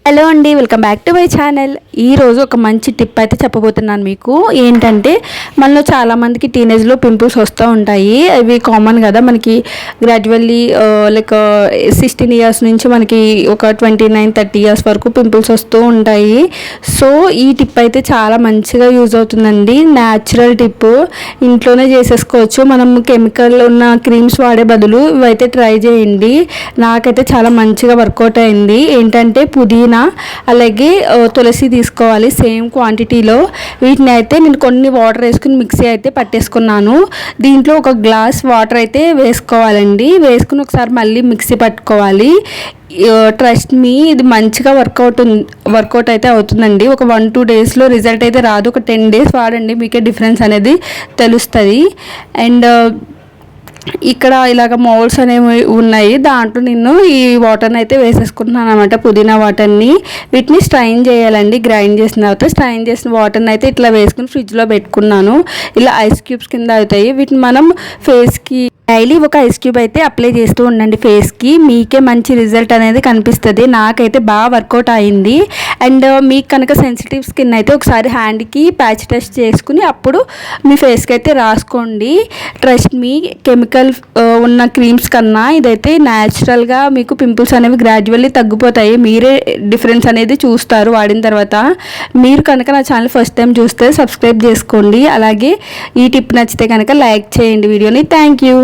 Hello అండి, welcome back to my channel. ఈరోజు ఒక మంచి టిప్ అయితే చెప్పబోతున్నాను మీకు. ఏంటంటే మనలో చాలామందికి టీనేజ్లో పింపుల్స్ వస్తూ ఉంటాయి. అవి కామన్ కదా మనకి. గ్రాడ్యువల్లీ లైక్ 16 ఇయర్స్ నుంచి మనకి ఒక 29-30 ఇయర్స్ వరకు పింపుల్స్ వస్తూ ఉంటాయి. సో ఈ టిప్ అయితే చాలా మంచిగా యూజ్ అవుతుందండి. న్యాచురల్ టిప్, ఇంట్లోనే చేసేసుకోవచ్చు. మనం కెమికల్ ఉన్న క్రీమ్స్ వాడే బదులు ఇవైతే ట్రై చేయండి. నాకైతే చాలా మంచిగా వర్కౌట్ అయింది. ఏంటంటే పుదీనా అలాగే తులసి తీసుకోవాలి సేమ్ క్వాంటిటీలో. వీటిని అయితే నేను కొన్ని వాటర్ వేసుకుని మిక్సీ అయితే పట్టేసుకున్నాను. దీంట్లో ఒక గ్లాస్ వాటర్ అయితే వేసుకోవాలండి. వేసుకుని ఒకసారి మళ్ళీ మిక్సీ పట్టుకోవాలి. ట్రస్ట్ మీ, ఇది మంచిగా వర్కౌట్ అయితే అవుతుందండి. ఒక 1-2 డేస్లో రిజల్ట్ అయితే రాదు. ఒక 10 డేస్ వాడండి, మీకే డిఫరెన్స్ అనేది తెలుస్తుంది. అండ్ ఇక్కడ ఇలాగ మౌల్స్ అనేవి ఉన్నాయి. దాంట్లో నేను ఈ వాటర్ని అయితే వేసేసుకుంటున్నాను అనమాట, పుదీనా వాటర్ని. వీటిని స్ట్రైన్ చేయాలండి. గ్రైండ్ చేసిన తర్వాత స్ట్రైన్ చేసిన వాటర్ని అయితే ఇట్లా వేసుకుని ఫ్రిడ్జ్లో పెట్టుకున్నాను. ఇలా ఐస్ క్యూబ్స్ కింద అవుతాయి. వీటిని మనం ఫేస్కి డైలీ ఒక ఐస్ క్యూబ్ అయితే అప్లై చేస్తూ ఉండండి ఫేస్కి. మీకే మంచి రిజల్ట్ అనేది కనిపిస్తుంది. నాకైతే బాగా వర్కౌట్ అయింది. అండ్ మీకు కనుక సెన్సిటివ్ స్కిన్ అయితే ఒకసారి హ్యాండ్కి ప్యాచ్ టెస్ట్ చేసుకుని అప్పుడు మీ ఫేస్కి అయితే రాసుకోండి. ట్రస్ట్ మీ, కెమికల్ ఉన్న క్రీమ్స్ కన్నా ఇదైతే న్యాచురల్గా మీకు పింపుల్స్ అనేవి గ్రాడ్యువల్లీ తగ్గిపోతాయి. మీరే డిఫరెన్స్ అనేది చూస్తారు వాడిన తర్వాత. మీరు కనుక నా ఛానల్ ఫస్ట్ టైం చూస్తే సబ్స్క్రైబ్ చేసుకోండి. అలాగే ఈ టిప్ నచ్చితే కనుక లైక్ చేయండి వీడియోని. Thank you.